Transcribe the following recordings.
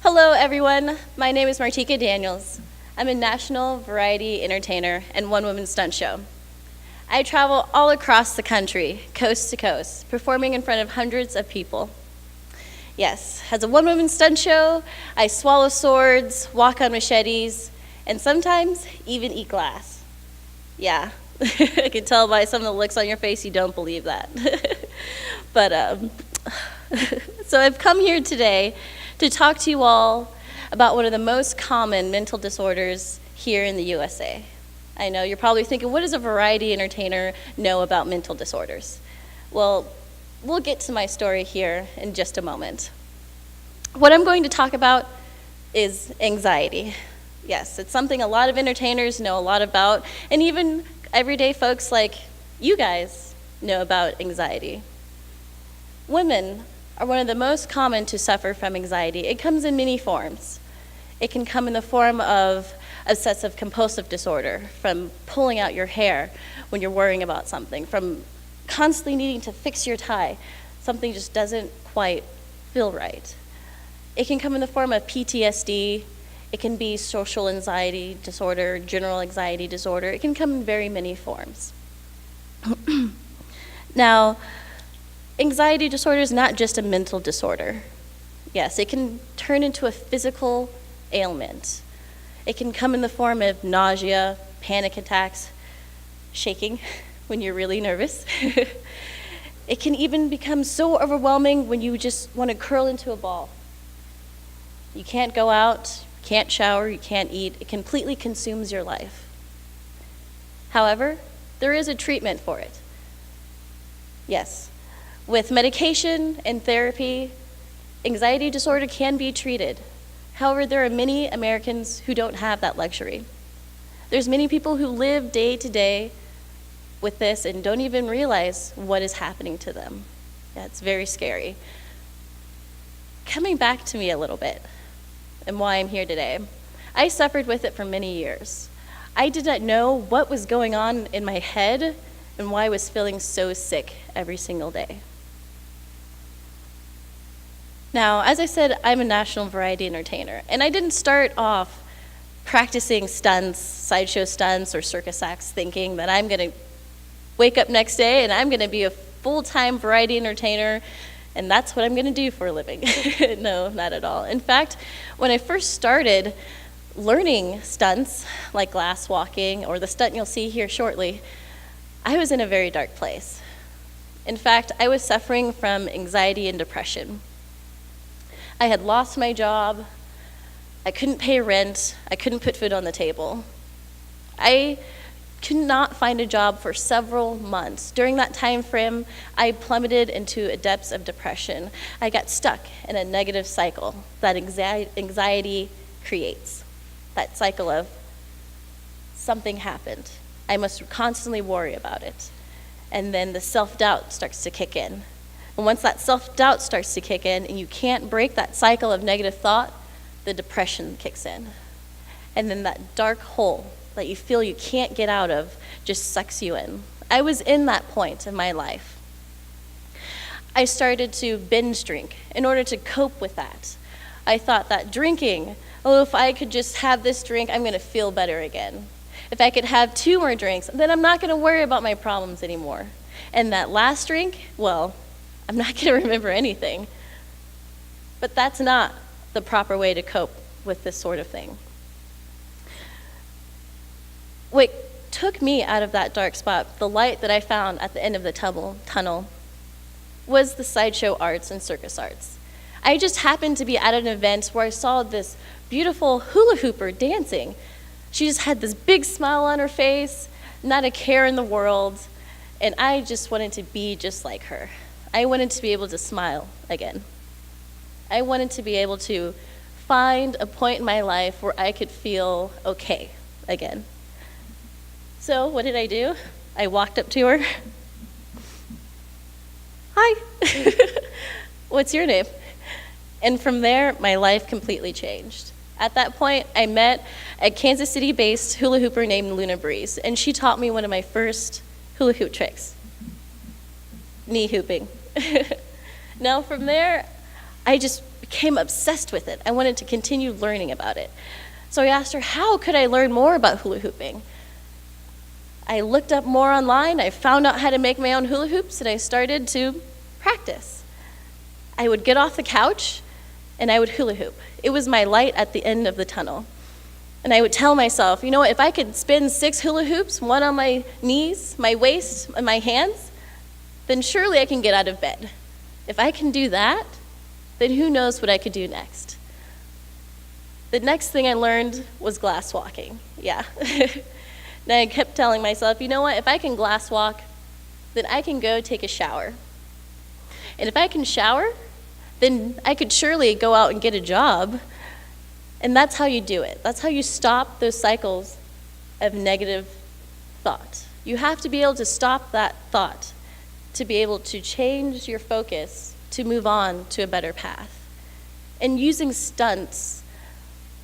Hello, everyone. My name is Martika Daniels. I'm a national variety entertainer and one-woman stunt show. I travel all across the country, coast to coast, performing in front of hundreds of people. Yes, as a one-woman stunt show, I swallow swords, walk on machetes, and sometimes even eat glass. Yeah, I can tell by some of the looks on your face you don't believe that. So I've come here today to talk to you all about one of the most common mental disorders here in the USA. I know you're probably thinking, what does a variety entertainer know about mental disorders? Well, we'll get to my story here in just a moment. What I'm going to talk about is anxiety. Yes, it's something a lot of entertainers know a lot about, and even everyday folks like you guys know about anxiety. Women are one of the most common to suffer from anxiety. It comes in many forms. It can come in the form of obsessive compulsive disorder, from pulling out your hair when you're worrying about something, from constantly needing to fix your tie. Something just doesn't quite feel right. It can come in the form of PTSD. It can be social anxiety disorder, general anxiety disorder. It can come in very many forms. Now, anxiety disorder is not just a mental disorder. Yes, it can turn into a physical ailment. It can come in the form of nausea, panic attacks, shaking when you're really nervous. It can even become so overwhelming when you just want to curl into a ball. You can't go out, can't shower, you can't eat. It completely consumes your life. However, there is a treatment for it. Yes. With medication and therapy, anxiety disorder can be treated. However, there are many Americans who don't have that luxury. There's many people who live day to day with this and don't even realize what is happening to them. Yeah, it's very scary. Coming back to me a little bit and why I'm here today. I suffered with it for many years. I did not know what was going on in my head and why I was feeling so sick every single day. Now, as I said, I'm a national variety entertainer, and I didn't start off practicing stunts, sideshow stunts, or circus acts thinking that I'm gonna wake up next day and I'm gonna be a full-time variety entertainer, and that's what I'm gonna do for a living. No, not at all. In fact, when I first started learning stunts, like glass walking, or the stunt you'll see here shortly, I was in a very dark place. In fact, I was suffering from anxiety and depression. I had lost my job, I couldn't pay rent, I couldn't put food on the table. I could not find a job for several months. During that time frame, I plummeted into a depths of depression. I got stuck in a negative cycle that anxiety creates. That cycle of something happened. I must constantly worry about it. And then the self-doubt starts to kick in. And once that self-doubt starts to kick in and you can't break that cycle of negative thought, the depression kicks in. And then that dark hole that you feel you can't get out of just sucks you in. I was in that point in my life. I started to binge drink in order to cope with that. I thought that drinking, oh, if I could just have this drink, I'm gonna feel better again. If I could have 2 more drinks, then I'm not gonna worry about my problems anymore. And that last drink, well, I'm not gonna remember anything. But that's not the proper way to cope with this sort of thing. What took me out of that dark spot, the light that I found at the end of the tunnel, was the sideshow arts and circus arts. I just happened to be at an event where I saw this beautiful hula hooper dancing. She just had this big smile on her face, not a care in the world, and I just wanted to be just like her. I wanted to be able to smile again. I wanted to be able to find a point in my life where I could feel okay again. So what did I do? I walked up to her. Hi, what's your name? And from there, my life completely changed. At that point, I met a Kansas City-based hula hooper named Luna Breeze, and she taught me one of my first hula hoop tricks, knee hooping. Now from there, I just became obsessed with it. I wanted to continue learning about it. So I asked her, how could I learn more about hula hooping? I looked up more online, I found out how to make my own hula hoops, and I started to practice. I would get off the couch and I would hula hoop. It was my light at the end of the tunnel. And I would tell myself, you know what, if I could spin 6 hula hoops, one on my knees, my waist, and my hands, then surely I can get out of bed. If I can do that, then who knows what I could do next. The next thing I learned was glass walking, yeah. Then I kept telling myself, you know what, if I can glass walk, then I can go take a shower. And if I can shower, then I could surely go out and get a job. And that's how you do it. That's how you stop those cycles of negative thought. You have to be able to stop that thought to be able to change your focus to move on to a better path. And using stunts,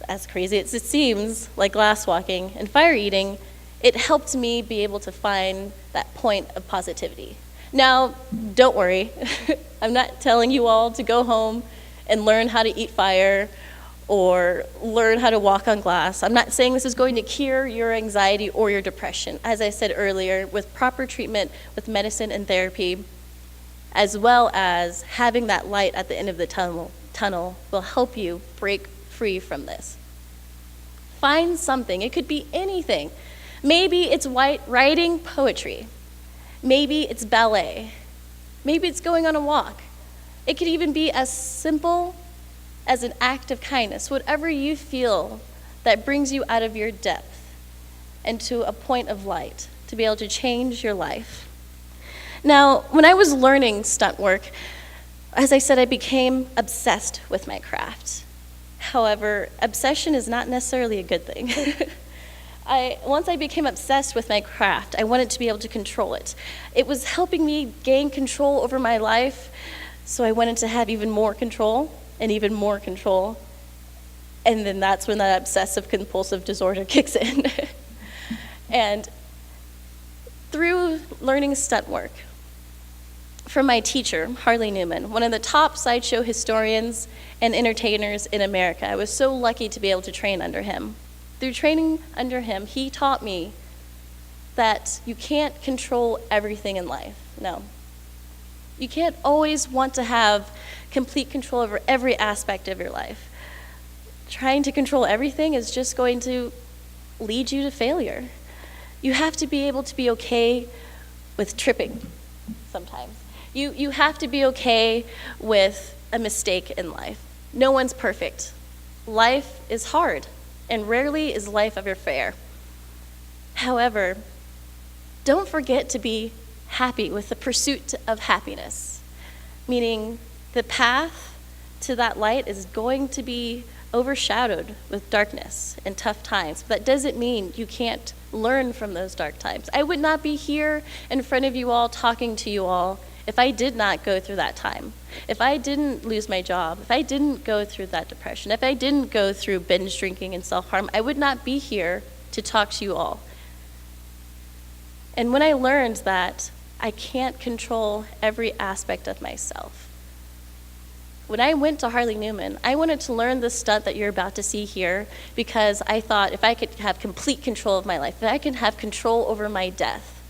as crazy as it seems, like glass walking and fire eating, it helped me be able to find that point of positivity. Now, don't worry, I'm not telling you all to go home and learn how to eat fire or learn how to walk on glass. I'm not saying this is going to cure your anxiety or your depression. As I said earlier, with proper treatment, with medicine and therapy, as well as having that light at the end of the tunnel will help you break free from this. Find something, it could be anything. Maybe it's writing poetry. Maybe it's ballet. Maybe it's going on a walk. It could even be as simple as an act of kindness, whatever you feel that brings you out of your depth and to a point of light to be able to change your life. Now, when I was learning stunt work, as I said, I became obsessed with my craft. However, obsession is not necessarily a good thing. Once I became obsessed with my craft, I wanted to be able to control it. It was helping me gain control over my life, so I wanted to have even more control and even more control. And then that's when that obsessive compulsive disorder kicks in. And through learning stunt work from my teacher, Harley Newman, one of the top sideshow historians and entertainers in America, I was so lucky to be able to train under him. Through training under him, he taught me that you can't control everything in life. No. You can't always want to have complete control over every aspect of your life. Trying to control everything is just going to lead you to failure. You have to be able to be okay with tripping sometimes. You have to be okay with a mistake in life. No one's perfect. Life is hard, and rarely is life ever fair. However, don't forget to be happy with the pursuit of happiness, meaning the path to that light is going to be overshadowed with darkness and tough times. But that doesn't mean you can't learn from those dark times. I would not be here in front of you all talking to you all if I did not go through that time. If I didn't lose my job, if I didn't go through that depression, if I didn't go through binge drinking and self-harm, I would not be here to talk to you all. And when I learned that I can't control every aspect of myself, when I went to Harley Newman, I wanted to learn the stunt that you're about to see here because I thought if I could have complete control of my life, if I could have control over my death,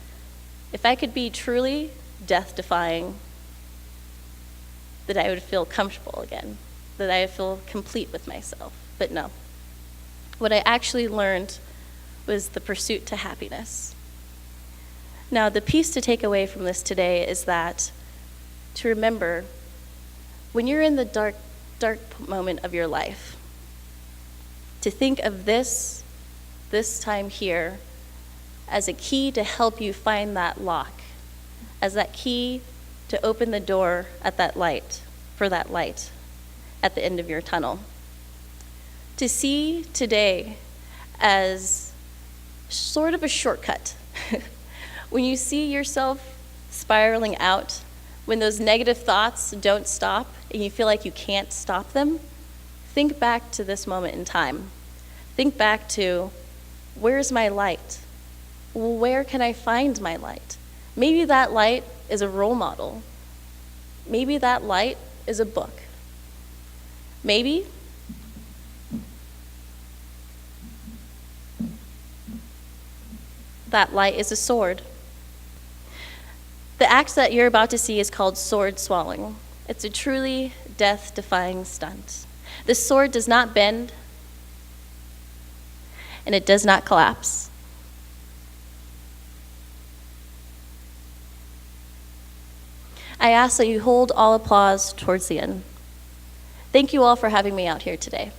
if I could be truly death-defying, that I would feel comfortable again, that I would feel complete with myself. But no. What I actually learned was the pursuit to happiness. Now, the piece to take away from this today is that to remember when you're in the dark moment of your life, to think of this time here as a key to help you find that lock, as that key to open the door at that light, for that light at the end of your tunnel. To see today as sort of a shortcut. When you see yourself spiraling out, when those negative thoughts don't stop and you feel like you can't stop them, think back to this moment in time. Think back to, where's my light? Well, where can I find my light? Maybe that light is a role model. Maybe that light is a book. Maybe that light is a sword. The act that you're about to see is called sword swallowing. It's a truly death-defying stunt. This sword does not bend, and it does not collapse. I ask that you hold all applause towards the end. Thank you all for having me out here today.